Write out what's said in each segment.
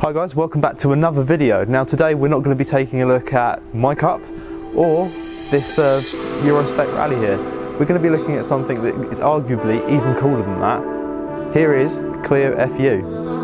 Hi guys, welcome back to another video. Now today we're not going to be taking a look at my cup or this Eurospec rally here. We're going to be looking at something that is arguably even cooler than that. Here is CLIO FU.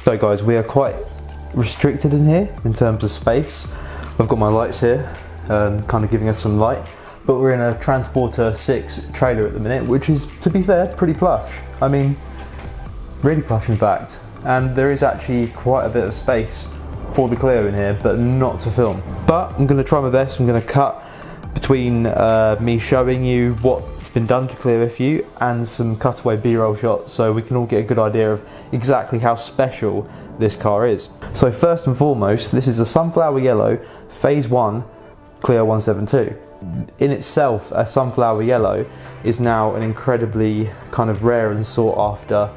So guys, we are quite restricted in here in terms of space. I've got my lights here, kind of giving us some light, but we're in a Transporter 6 trailer at the minute, which is, to be fair, pretty plush. I mean, really plush in fact. And there is actually quite a bit of space for the Clio in here, but not to film. But I'm going to try my best. I'm going to cut between me showing you what's been done to CLIO FU and some cutaway B-roll shots so we can all get a good idea of exactly how special this car is. So first and foremost, this is a sunflower yellow phase 1 Clio 172. In itself, a sunflower yellow is now an incredibly kind of rare and sought after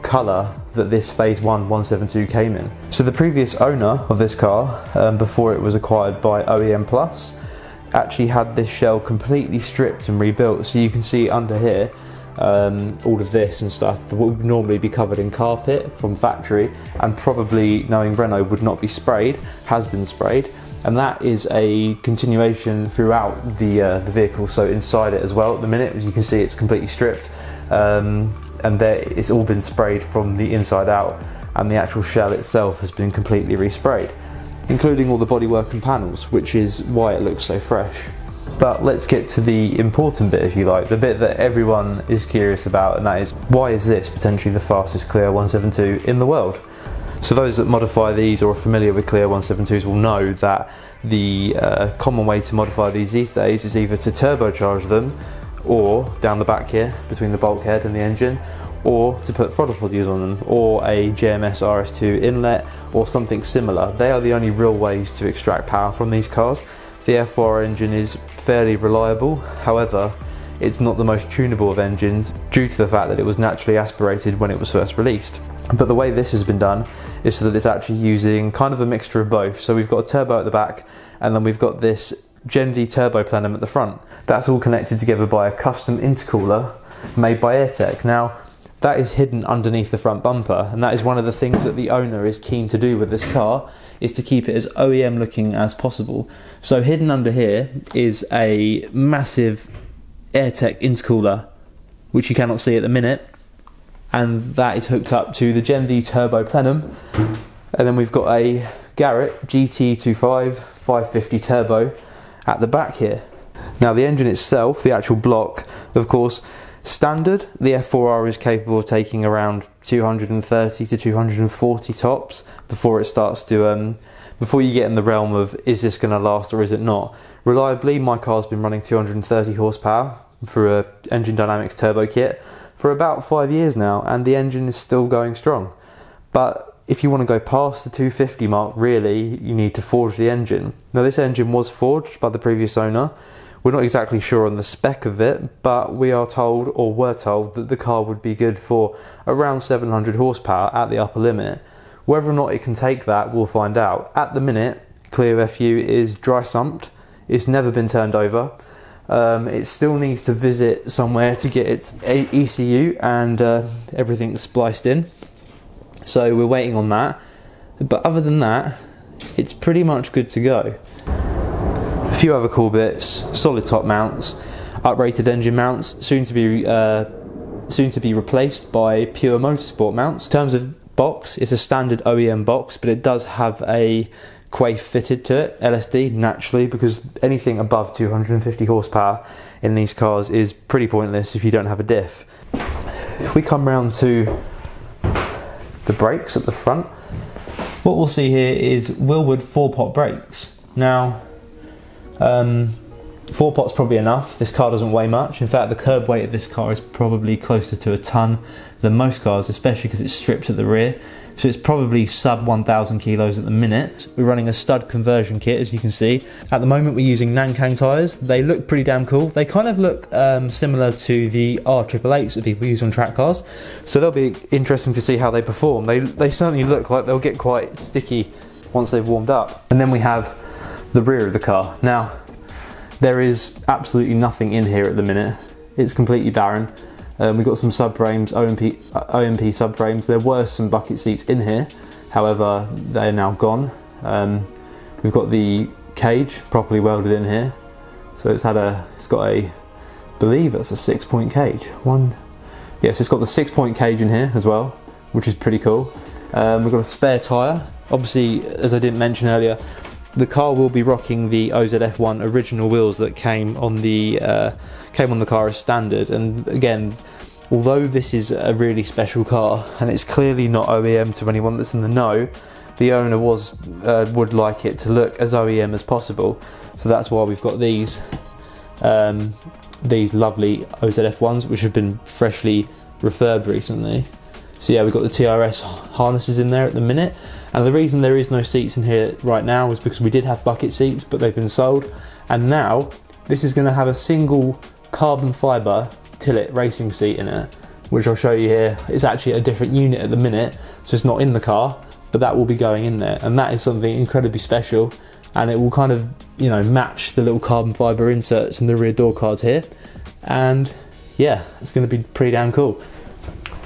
colour that this phase 1 172 came in. So the previous owner of this car, before it was acquired by OEM Plus, actually had this shell completely stripped and rebuilt, so you can see under here all of this and stuff that would normally be covered in carpet from factory and probably, knowing Renault, would not be sprayed, has been sprayed, and that is a continuation throughout the vehicle. So inside it as well at the minute, as you can see, it's completely stripped, and there it's all been sprayed from the inside out, and the actual shell itself has been completely resprayed, including all the bodywork and panels, which is why it looks so fresh. But let's get to the important bit, if you like, the bit that everyone is curious about, and that is, why is this potentially the fastest Clio 172 in the world? So those that modify these or are familiar with Clio 172s will know that the common way to modify these days is either to turbocharge them, or down the back here, between the bulkhead and the engine, or to put throttle bodies on them, or a JMS RS2 inlet, or something similar. They are the only real ways to extract power from these cars. The F4 engine is fairly reliable, however, it's not the most tunable of engines due to the fact that it was naturally aspirated when it was first released. But the way this has been done is so that it's actually using kind of a mixture of both. So we've got a turbo at the back, and then we've got this Jenvey turbo plenum at the front. That's all connected together by a custom intercooler made by airtec. Now, that is hidden underneath the front bumper, and that is one of the things that the owner is keen to do with this car, is to keep it as OEM looking as possible. So hidden under here is a massive airtec intercooler, which you cannot see at the minute, and that is hooked up to the Jenvey turbo plenum. And then we've got a Garrett GT25 550 turbo at the back here. Now the engine itself, the actual block, of course, standard, the F4R is capable of taking around 230 to 240 tops before it starts to, before you get in the realm of, is this going to last or is it not? Reliably, my car's been running 230 horsepower through a Engine Dynamics turbo kit for about 5 years now, and the engine is still going strong. But if you want to go past the 250 mark, really, you need to forge the engine. Now this engine was forged by the previous owner. We're not exactly sure on the spec of it, but we are told, or were told, that the car would be good for around 700 horsepower at the upper limit. Whether or not it can take that, we'll find out. At the minute, CLIO FU is dry sumped. It's never been turned over. It still needs to visit somewhere to get its ECU and everything spliced in. So we're waiting on that. But other than that, it's pretty much good to go. A few other cool bits: solid top mounts, uprated engine mounts, soon to be replaced by pure motorsport mounts. In terms of box, it's a standard OEM box, but it does have a quaif fitted to it, LSD, naturally, because anything above 250 horsepower in these cars is pretty pointless if you don't have a diff. If we come round to the brakes at the front, what we'll see here is Wilwood 4-pot brakes. Now, 4 pot's probably enough. This car doesn't weigh much. In fact, the curb weight of this car is probably closer to a ton than most cars, especially because it's stripped at the rear. So it's probably sub 1,000 kilos at the minute. We're running a stud conversion kit, as you can see. At the moment, we're using Nankang tyres. They look pretty damn cool. They kind of look similar to the R888s that people use on track cars. So they'll be interesting to see how they perform. They certainly look like they'll get quite sticky once they've warmed up. And then we have the rear of the car. Now, there is absolutely nothing in here at the minute. It's completely barren. We've got some subframes, OMP subframes. There were some bucket seats in here, however, they're now gone. We've got the cage properly welded in here. So it's got a, I believe it's a 6-point cage. Yes, it's got the 6-point cage in here as well, which is pretty cool. We've got a spare tyre. Obviously, as I didn't mention earlier, the car will be rocking the OZF1 original wheels that came on the car as standard. And again, although this is a really special car and it's clearly not OEM to anyone that's in the know, the owner would like it to look as OEM as possible. So that's why we've got these lovely OZF1s, which have been freshly refurbed recently. So yeah, we've got the TRS harnesses in there at the minute. And the reason there is no seats in here right now is because we did have bucket seats, but they've been sold. And now this is going to have a single carbon fibre Tillet racing seat in it, which I'll show you here. It's actually a different unit at the minute, so it's not in the car, but that will be going in there. And that is something incredibly special. And it will kind of, you know, match the little carbon fibre inserts in the rear door cards here. And yeah, it's going to be pretty damn cool.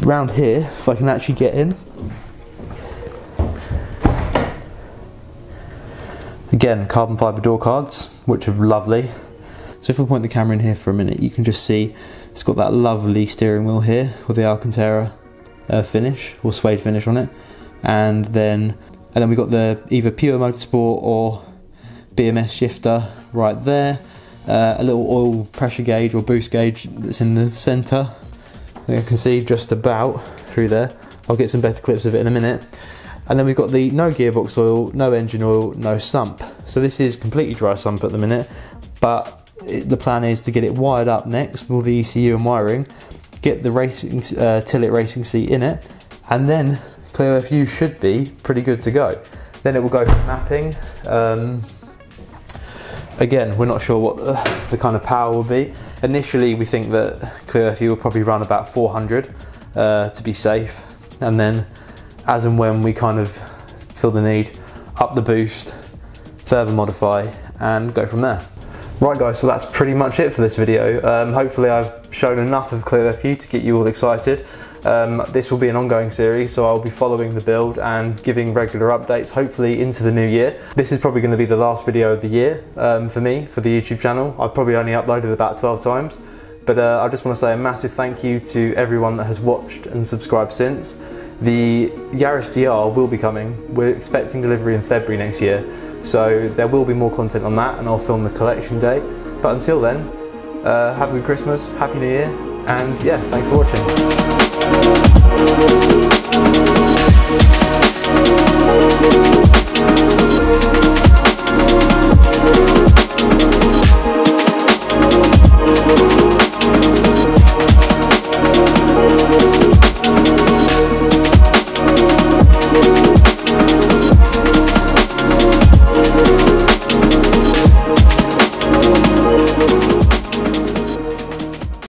Round here, if I can actually get in. Again, carbon fibre door cards, which are lovely. So if I point the camera in here for a minute, you can just see it's got that lovely steering wheel here with the Alcantara finish, or suede finish on it. And then we've got the either pure motorsport or BMS shifter right there. A little oil pressure gauge or boost gauge that's in the centre. You can see just about through there. I'll get some better clips of it in a minute. And then we've got the no gearbox oil, no engine oil, no sump. So this is completely dry sump at the minute, but the plan is to get it wired up next with all the ECU and wiring, get the racing Tillet racing seat in it, and then CLIO FU should be pretty good to go. Then it will go for mapping. Again, we're not sure what the kind of power will be. Initially, we think that CLIO FU will probably run about 400 to be safe, and then as and when we kind of feel the need, up the boost, further modify, and go from there. Right guys, so that's pretty much it for this video. Hopefully I've shown enough of CLIO FU to get you all excited. This will be an ongoing series, so I'll be following the build and giving regular updates, hopefully into the new year. This is probably going to be the last video of the year for me, for the YouTube channel. I've probably only uploaded about 12 times, but I just want to say a massive thank you to everyone that has watched and subscribed since. The Yaris GR will be coming. We're expecting delivery in February next year, so there will be more content on that, and I'll film the collection day. But until then, have a good Christmas, Happy New Year, and yeah, thanks for watching.